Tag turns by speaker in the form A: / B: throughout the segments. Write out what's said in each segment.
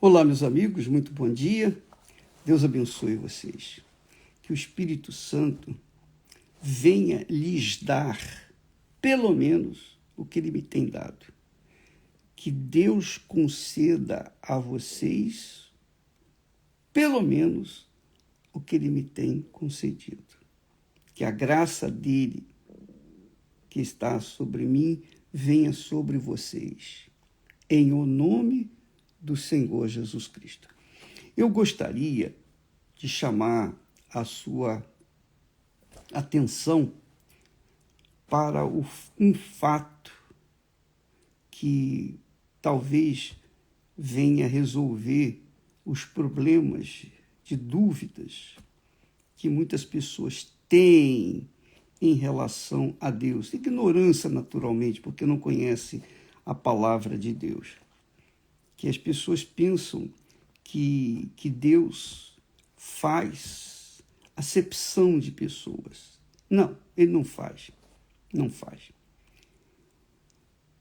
A: Olá, meus amigos, muito bom dia. Deus abençoe vocês. Que o Espírito Santo venha lhes dar, pelo menos, o que Ele me tem dado. Que Deus conceda a vocês, pelo menos, o que Ele me tem concedido. Que a graça dEle, que está sobre mim, venha sobre vocês. Em o nome do Senhor Jesus Cristo. Eu gostaria de chamar a sua atenção para um fato que talvez venha resolver os problemas de dúvidas que muitas pessoas têm em relação a Deus. Ignorância, naturalmente, porque não conhece a palavra de Deus. Que as pessoas pensam que Deus faz acepção de pessoas. Não, Ele não faz. Não faz.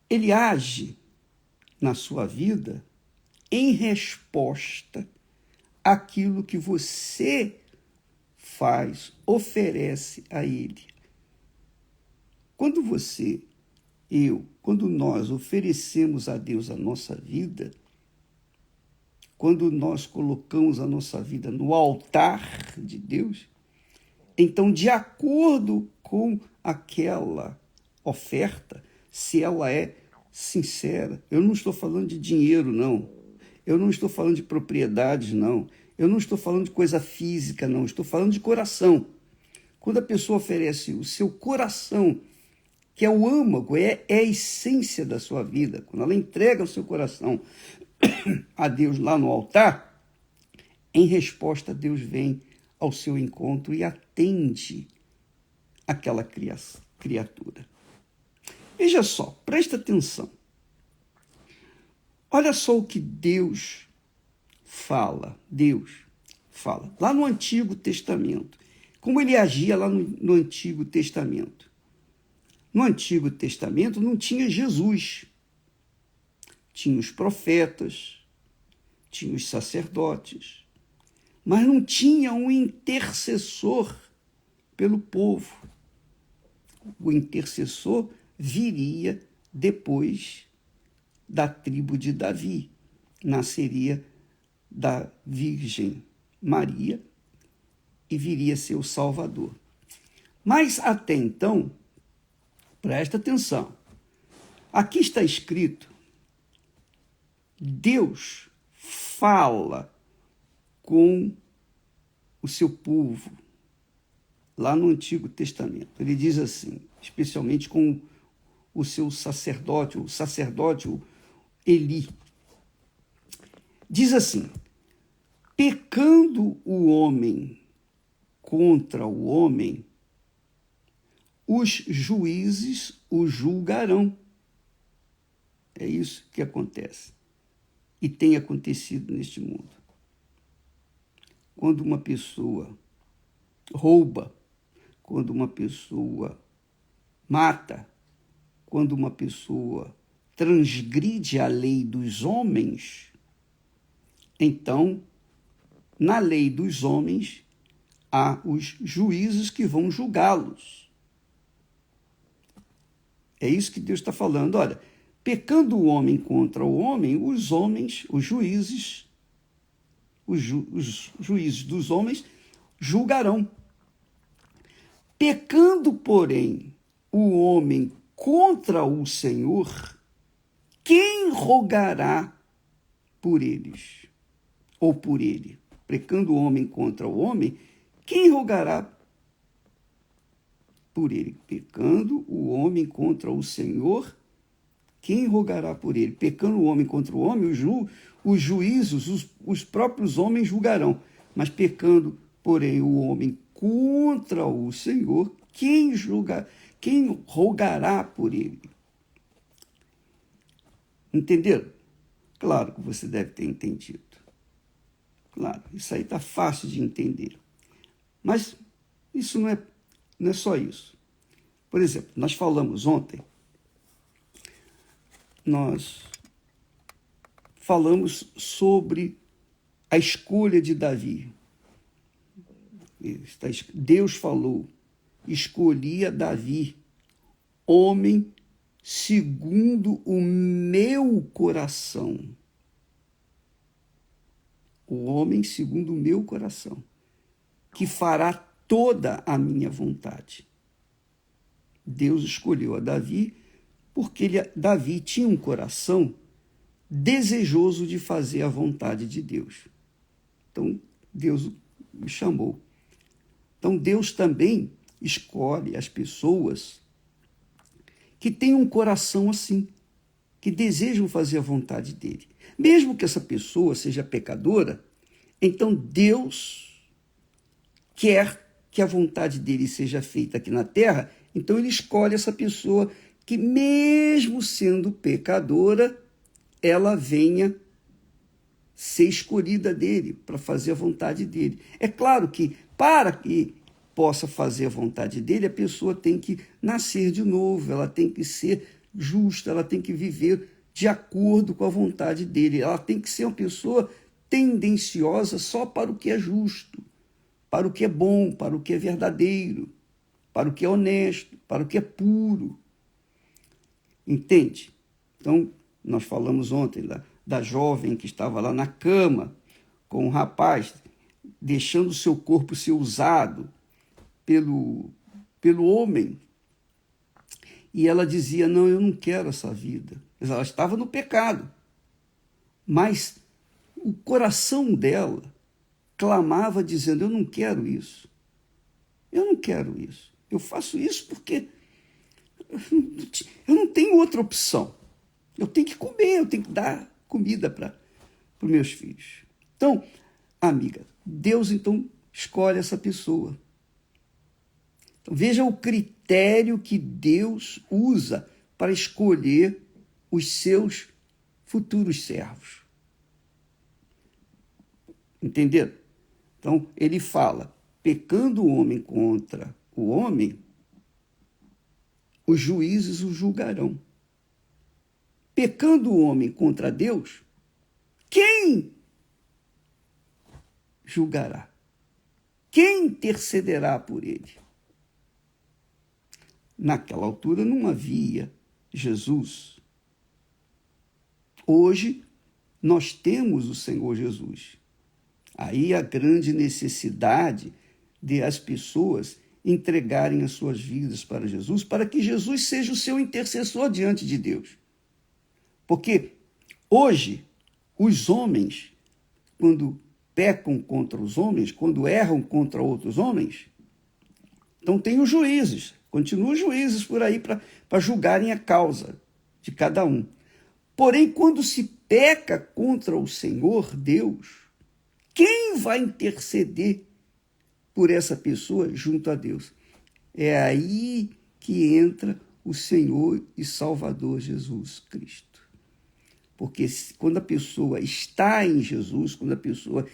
A: Ele age na sua vida em resposta àquilo que você faz, oferece a Ele. Quando quando nós oferecemos a Deus a nossa vida, quando nós colocamos a nossa vida no altar de Deus, então, de acordo com aquela oferta, se ela é sincera, eu não estou falando de dinheiro, não. Eu não estou falando de propriedades, não. Eu não estou falando de coisa física, não. Estou falando de coração. Quando a pessoa oferece o seu coração, que é o âmago, é a essência da sua vida, quando ela entrega o seu coração a Deus lá no altar, em resposta, Deus vem ao seu encontro e atende aquela criatura. Veja só, presta atenção. Olha só o que Deus fala. Lá no Antigo Testamento. Como ele agia lá no Antigo Testamento. No Antigo Testamento não tinha Jesus. Tinha os profetas, tinha os sacerdotes, mas não tinha um intercessor pelo povo. O intercessor viria depois da tribo de Davi, nasceria da Virgem Maria e viria ser o Salvador. Mas até então, presta atenção, aqui está escrito, Deus fala com o seu povo, lá no Antigo Testamento. Ele diz assim, especialmente com o seu sacerdote, o Eli. Diz assim, pecando o homem contra o homem, os juízes o julgarão. É isso que acontece. E tem acontecido neste mundo. Quando uma pessoa rouba, quando uma pessoa mata, quando uma pessoa transgride a lei dos homens, então, na lei dos homens, há os juízes que vão julgá-los. É isso que Deus está falando. Olha, pecando o homem contra o homem, os juízes dos homens julgarão. Pecando, porém, o homem contra o Senhor, quem rogará por eles? Ou por ele? Pecando o homem contra o homem, quem rogará por ele? Pecando o homem contra o Senhor, quem rogará por ele? Pecando o homem contra o homem, os juízos, os próprios homens julgarão. Mas pecando, porém, o homem contra o Senhor, quem rogará por ele? Entenderam? Claro que você deve ter entendido. Claro, isso aí está fácil de entender. Mas isso não é só isso. Por exemplo, nós falamos ontem, nós falamos sobre a escolha de Davi. Deus falou, escolhi a Davi, homem segundo o meu coração. O homem segundo o meu coração, que fará toda a minha vontade. Deus escolheu a Davi porque Davi tinha um coração desejoso de fazer a vontade de Deus. Então, Deus o chamou. Então, Deus também escolhe as pessoas que têm um coração assim, que desejam fazer a vontade dele. Mesmo que essa pessoa seja pecadora, então Deus quer que a vontade dele seja feita aqui na terra, então ele escolhe essa pessoa que, mesmo sendo pecadora, ela venha ser escolhida dele, para fazer a vontade dele. É claro que, para que possa fazer a vontade dele, a pessoa tem que nascer de novo, ela tem que ser justa, ela tem que viver de acordo com a vontade dele. Ela tem que ser uma pessoa tendenciosa só para o que é justo, para o que é bom, para o que é verdadeiro, para o que é honesto, para o que é puro. Entende? Então, nós falamos ontem da jovem que estava lá na cama com um rapaz, deixando o seu corpo ser usado pelo homem. E ela dizia, não, eu não quero essa vida. Ela estava no pecado. Mas o coração dela clamava dizendo, eu não quero isso. Eu não quero isso. Eu faço isso porque eu não tenho outra opção. Eu tenho que comer, eu tenho que dar comida para os meus filhos. Então, amiga, Deus então escolhe essa pessoa. Então, veja o critério que Deus usa para escolher os seus futuros servos. Entenderam? Então, ele fala, pecando o homem contra o homem, os juízes o julgarão. Pecando o homem contra Deus, quem julgará? Quem intercederá por ele? Naquela altura não havia Jesus. Hoje nós temos o Senhor Jesus. Aí a grande necessidade de as pessoas entregarem as suas vidas para Jesus, para que Jesus seja o seu intercessor diante de Deus. Porque hoje os homens, quando pecam contra os homens, quando erram contra outros homens, então tem os juízes, continuam os juízes por aí para julgarem a causa de cada um. Porém, quando se peca contra o Senhor Deus, quem vai interceder por essa pessoa junto a Deus? É aí que entra o Senhor e Salvador Jesus Cristo. Porque quando a pessoa está em Jesus, quando a pessoa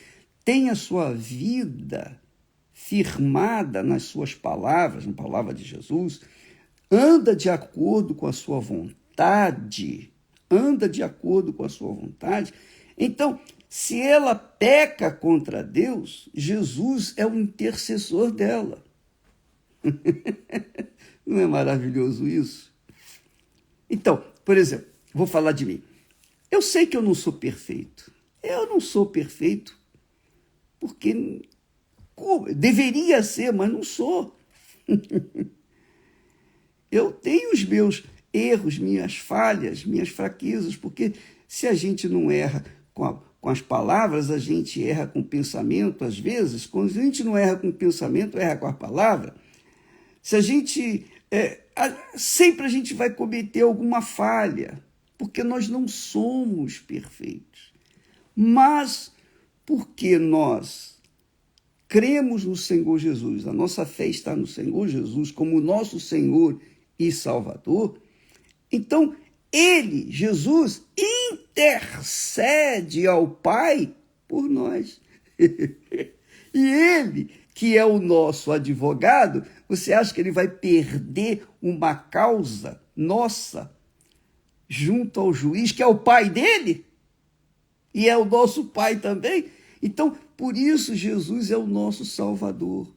A: tem a sua vida firmada nas suas palavras, na palavra de Jesus, anda de acordo com a sua vontade, então, se ela peca contra Deus, Jesus é o intercessor dela. Não é maravilhoso isso? Então, por exemplo, vou falar de mim. Eu sei que eu não sou perfeito. Eu não sou perfeito porque deveria ser, mas não sou. Eu tenho os meus erros, minhas falhas, minhas fraquezas, porque se a gente não erra com as palavras, a gente erra com o pensamento, às vezes. Quando a gente não erra com o pensamento, erra com a palavra. Se a gente... sempre a gente vai cometer alguma falha, porque nós não somos perfeitos. Mas, porque nós cremos no Senhor Jesus, a nossa fé está no Senhor Jesus como nosso Senhor e Salvador, então ele, Jesus, intercede ao Pai por nós. E ele, que é o nosso advogado, você acha que ele vai perder uma causa nossa junto ao juiz, que é o pai dele? e é o nosso Pai também. Então, por isso Jesus é o nosso Salvador,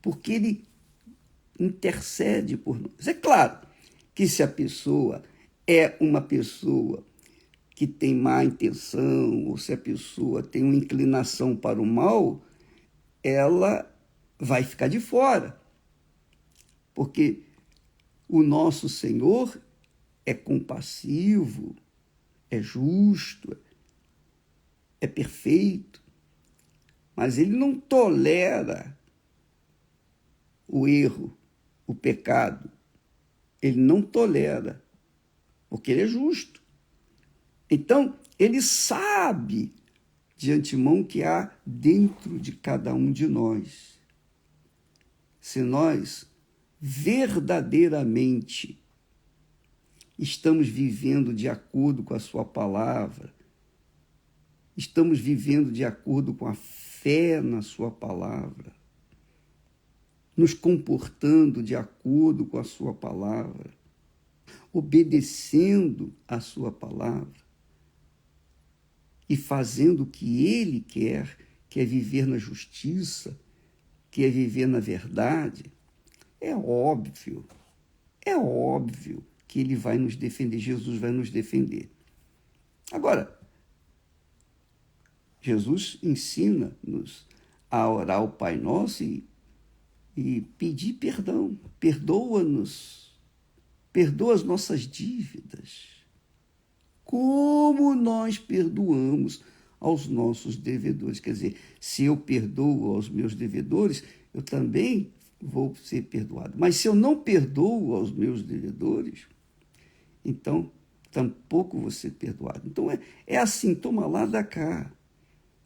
A: porque ele intercede por nós. É claro que se a pessoa é uma pessoa que tem má intenção, ou se a pessoa tem uma inclinação para o mal, ela vai ficar de fora, porque o nosso Senhor é compassivo, é justo, é perfeito, mas ele não tolera o erro, o pecado. Ele não tolera, porque ele é justo. Então, ele sabe de antemão o que há dentro de cada um de nós. Se nós verdadeiramente estamos vivendo de acordo com a sua palavra, estamos vivendo de acordo com a fé na sua palavra, nos comportando de acordo com a sua palavra, obedecendo a sua palavra e fazendo o que ele quer, que é viver na justiça, que é viver na verdade, é óbvio que ele vai nos defender, Jesus vai nos defender. Agora, Jesus ensina-nos a orar ao Pai Nosso e pedir perdão. Perdoa-nos, perdoa as nossas dívidas, como nós perdoamos aos nossos devedores. Quer dizer, se eu perdoo aos meus devedores, eu também vou ser perdoado. Mas se eu não perdoo aos meus devedores, então tampouco vou ser perdoado. Então é assim, toma lá da cá.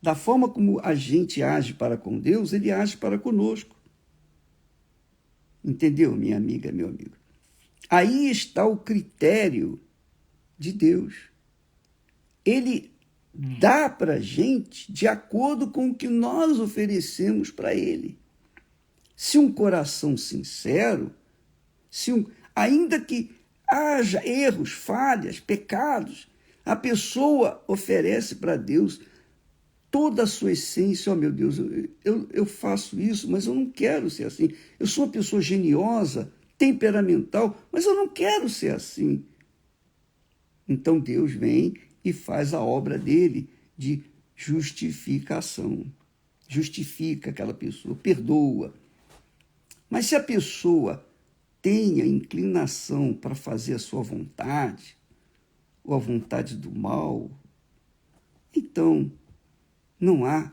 A: Da forma como a gente age para com Deus, ele age para conosco. Entendeu, minha amiga, meu amigo? Aí está o critério de Deus. Ele dá para a gente de acordo com o que nós oferecemos para ele. Se um coração sincero, ainda que haja erros, falhas, pecados, a pessoa oferece para Deus toda a sua essência. Oh, meu Deus, eu faço isso, mas eu não quero ser assim. Eu sou uma pessoa geniosa, temperamental, mas eu não quero ser assim. Então Deus vem e faz a obra dele de justificação. Justifica aquela pessoa, perdoa. Mas se a pessoa tem a inclinação para fazer a sua vontade, ou a vontade do mal, então não há,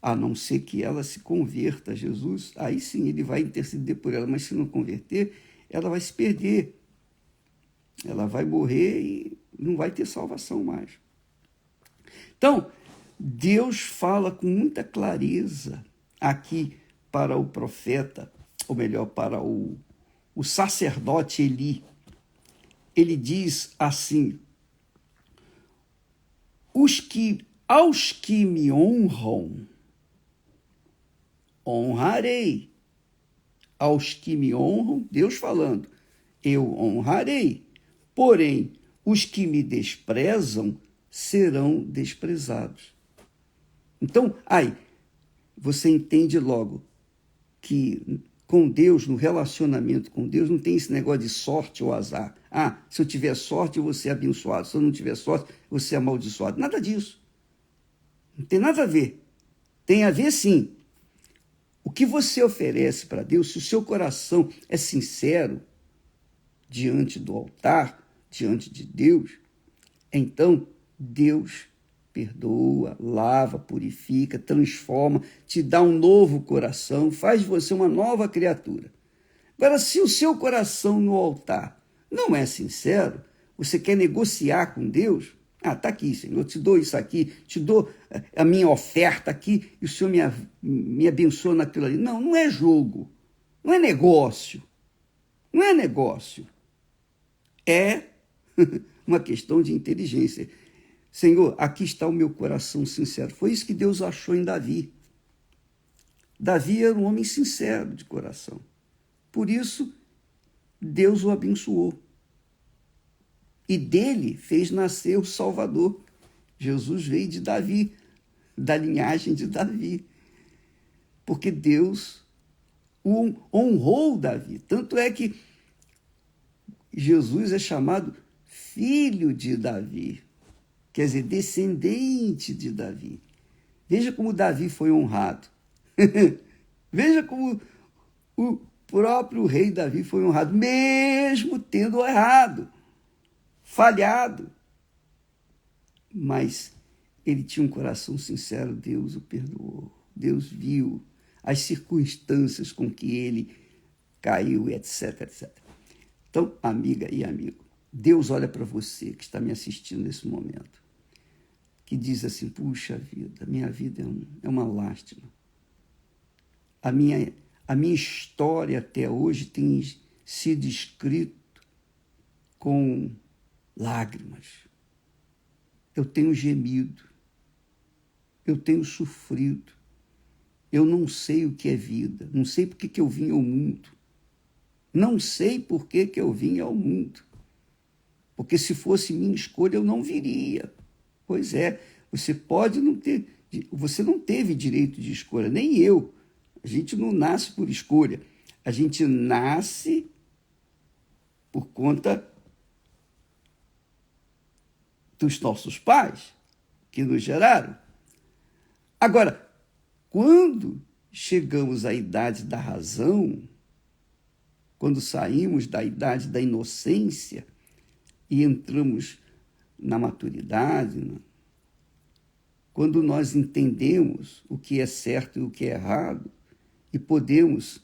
A: a não ser que ela se converta a Jesus, aí sim ele vai interceder por ela, mas se não converter, ela vai se perder. Ela vai morrer e não vai ter salvação mais. Então, Deus fala com muita clareza aqui para o profeta, ou melhor, para o sacerdote Eli. Ele diz assim: aos que me honram, honrarei. Aos que me honram, Deus falando, eu honrarei. Porém, os que me desprezam serão desprezados. Então, aí, você entende logo que com Deus, no relacionamento com Deus, não tem esse negócio de sorte ou azar. Ah, se eu tiver sorte, eu vou ser abençoado. Se eu não tiver sorte, eu vou ser amaldiçoado. Nada disso. Não tem nada a ver. Tem a ver, sim. O que você oferece para Deus, se o seu coração é sincero diante do altar, diante de Deus, então Deus perdoa, lava, purifica, transforma, te dá um novo coração, faz de você uma nova criatura. Agora, se o seu coração no altar não é sincero, você quer negociar com Deus, está aqui, Senhor, eu te dou isso aqui, te dou a minha oferta aqui, e o Senhor me abençoa naquilo ali. Não, não é jogo, não é negócio, não é negócio. É uma questão de inteligência. Senhor, aqui está o meu coração sincero. Foi isso que Deus achou em Davi. Davi era um homem sincero de coração. Por isso, Deus o abençoou. E dele fez nascer o Salvador, Jesus veio de Davi, da linhagem de Davi, porque Deus o honrou Davi. Tanto é que Jesus é chamado filho de Davi, quer dizer, descendente de Davi. Veja como Davi foi honrado. Veja como o próprio rei Davi foi honrado, mesmo tendo errado, falhado. Mas ele tinha um coração sincero, Deus o perdoou. Deus viu as circunstâncias com que ele caiu, etc, etc. Então, amiga e amigo, Deus olha para você que está me assistindo nesse momento, que diz assim, puxa vida, minha vida é uma lástima. A minha história até hoje tem sido escrita com lágrimas. Eu tenho gemido, eu tenho sofrido, eu não sei o que é vida, não sei por que eu vim ao mundo, não sei por que eu vim ao mundo, porque se fosse minha escolha eu não viria. Pois é, você não teve direito de escolha, nem eu. A gente não nasce por escolha, a gente nasce por conta dos nossos pais, que nos geraram. Agora, quando chegamos à idade da razão, quando saímos da idade da inocência e entramos na maturidade, quando nós entendemos o que é certo e o que é errado, e podemos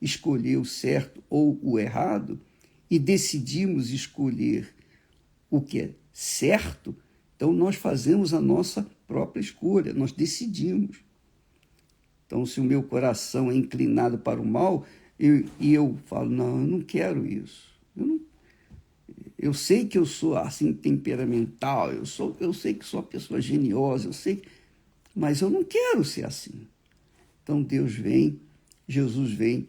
A: escolher o certo ou o errado, e decidimos escolher o que é certo, então nós fazemos a nossa própria escolha, nós decidimos. Então, se o meu coração é inclinado para o mal, eu falo, não, eu não quero isso. Eu sei que eu sou assim temperamental, eu sei que sou uma pessoa geniosa, mas eu não quero ser assim. Então Deus vem, Jesus vem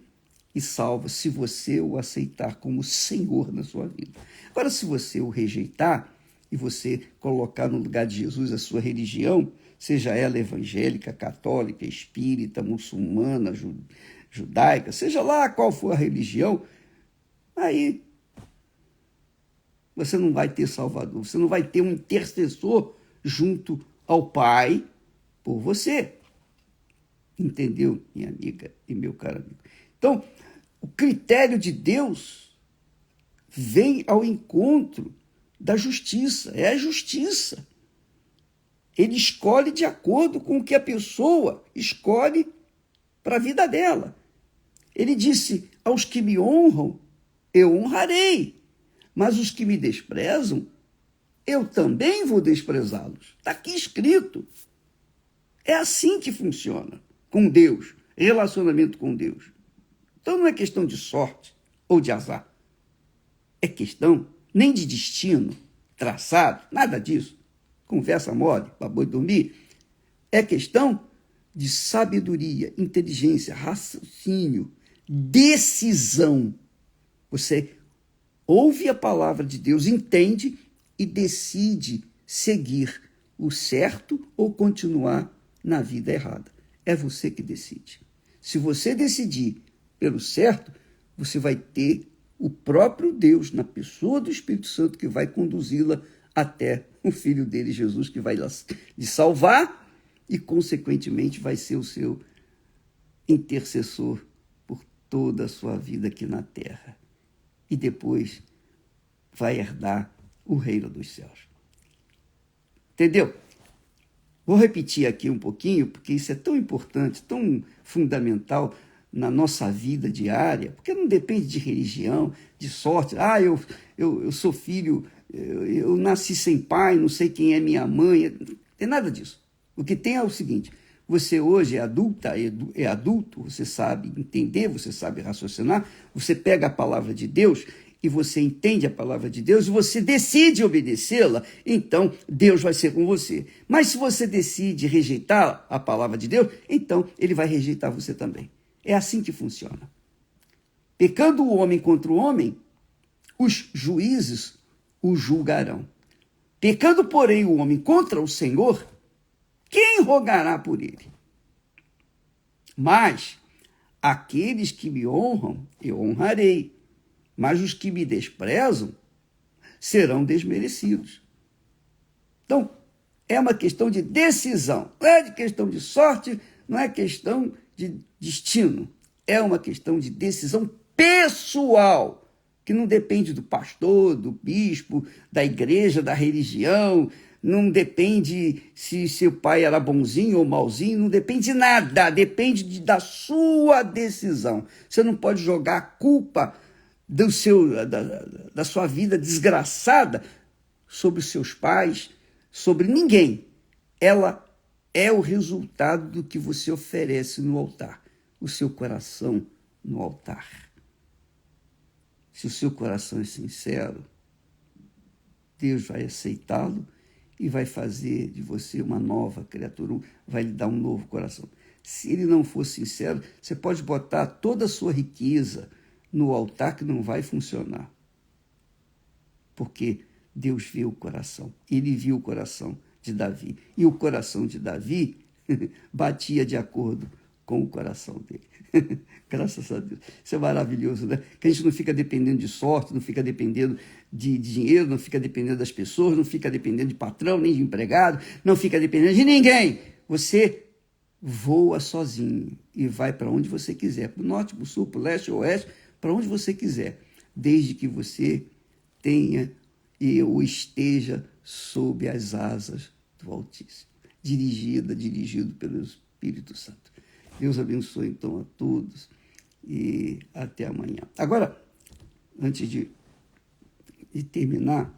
A: e salva, se você o aceitar como Senhor na sua vida. Agora, se você o rejeitar e você colocar no lugar de Jesus a sua religião, seja ela evangélica, católica, espírita, muçulmana, judaica, seja lá qual for a religião, aí você não vai ter Salvador, você não vai ter um intercessor junto ao Pai por você. Entendeu, minha amiga e meu caro amigo? Então, o critério de Deus vem ao encontro da justiça, é a justiça. Ele escolhe de acordo com o que a pessoa escolhe para a vida dela. Ele disse, aos que me honram, eu honrarei, mas os que me desprezam, eu também vou desprezá-los. Está aqui escrito. É assim que funciona com Deus, relacionamento com Deus. Então não é questão de sorte ou de azar. É questão nem de destino traçado, nada disso. Conversa mole, para boi dormir. É questão de sabedoria, inteligência, raciocínio, decisão. Você ouve a palavra de Deus, entende e decide seguir o certo ou continuar na vida errada. É você que decide. Se você decidir pelo certo, você vai ter o próprio Deus na pessoa do Espírito Santo que vai conduzi-la até o Filho dele, Jesus, que vai lhe salvar e, consequentemente, vai ser o seu intercessor por toda a sua vida aqui na terra. E depois vai herdar o reino dos céus. Entendeu? Vou repetir aqui um pouquinho, porque isso é tão importante, tão fundamental na nossa vida diária, porque não depende de religião, de sorte. Eu sou filho, eu nasci sem pai, não sei quem é minha mãe, não tem nada disso. O que tem é o seguinte, você hoje é adulto, você sabe entender, você sabe raciocinar, você pega a palavra de Deus e você entende a palavra de Deus e você decide obedecê-la, então Deus vai ser com você. Mas se você decide rejeitar a palavra de Deus, então ele vai rejeitar você também. É assim que funciona. Pecando o homem contra o homem, os juízes o julgarão. Pecando, porém, o homem contra o Senhor, quem rogará por ele? Mas aqueles que me honram, eu honrarei, mas os que me desprezam serão desmerecidos. Então, é uma questão de decisão, não é de questão de sorte, não é questão de destino, é uma questão de decisão pessoal, que não depende do pastor, do bispo, da igreja, da religião, não depende se seu pai era bonzinho ou malzinho, não depende de nada, depende da sua decisão. Você não pode jogar a culpa da sua vida desgraçada sobre os seus pais, sobre ninguém. Ela é o resultado do que você oferece no altar, o seu coração no altar. Se o seu coração é sincero, Deus vai aceitá-lo e vai fazer de você uma nova criatura, vai lhe dar um novo coração. Se ele não for sincero, você pode botar toda a sua riqueza no altar que não vai funcionar. Porque Deus vê o coração. Ele viu o coração de Davi. E o coração de Davi batia de acordo com o coração dele. Graças a Deus. Isso é maravilhoso, né? Que a gente não fica dependendo de sorte, não fica dependendo de dinheiro, não fica dependendo das pessoas, não fica dependendo de patrão, nem de empregado, não fica dependendo de ninguém. Você voa sozinho e vai para onde você quiser, para o norte, para o sul, para o leste, para o oeste, para onde você quiser, desde que você tenha ou esteja sob as asas do Altíssimo, dirigido pelo Espírito Santo. Deus abençoe, então, a todos e até amanhã. Agora, antes de terminar,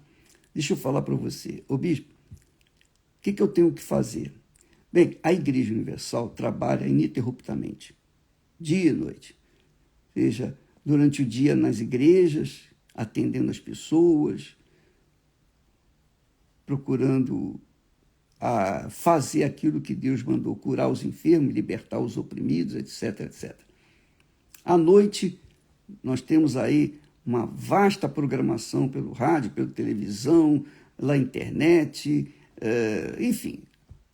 A: deixa eu falar para você, ô bispo, o que eu tenho que fazer? Bem, a Igreja Universal trabalha ininterruptamente, dia e noite, seja durante o dia nas igrejas, atendendo as pessoas, procurando fazer aquilo que Deus mandou, curar os enfermos, libertar os oprimidos, etc, etc. À noite, nós temos aí uma vasta programação pelo rádio, pela televisão, pela internet, enfim.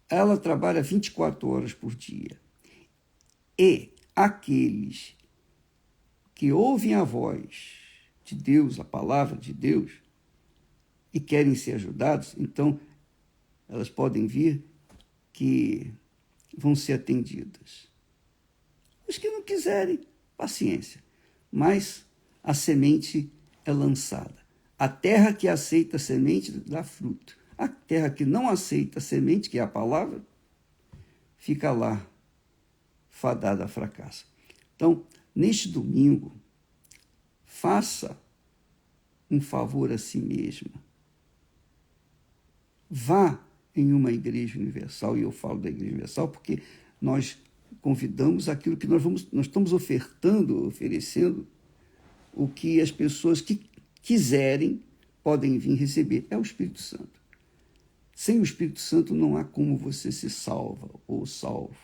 A: Ela trabalha 24 horas por dia. E aqueles que ouvem a voz de Deus, a palavra de Deus, e querem ser ajudados, então elas podem vir que vão ser atendidas. Os que não quiserem, paciência. Mas a semente é lançada. A terra que aceita a semente dá fruto. A terra que não aceita a semente, que é a palavra, fica lá, fadada a fracasso. Então, neste domingo, faça um favor a si mesma. Vá em uma igreja universal, e eu falo da igreja universal porque nós convidamos aquilo que nós estamos oferecendo o que as pessoas que quiserem podem vir receber, é o Espírito Santo. Sem o Espírito Santo não há como você ser salva ou salvo,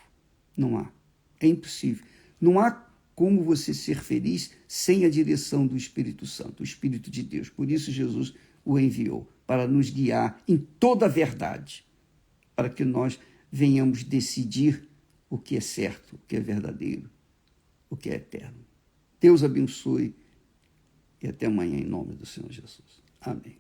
A: não há, é impossível. Não há como você ser feliz sem a direção do Espírito Santo, o Espírito de Deus. Por isso Jesus o enviou, para nos guiar em toda a verdade, para que nós venhamos decidir o que é certo, o que é verdadeiro, o que é eterno. Deus abençoe e até amanhã em nome do Senhor Jesus. Amém.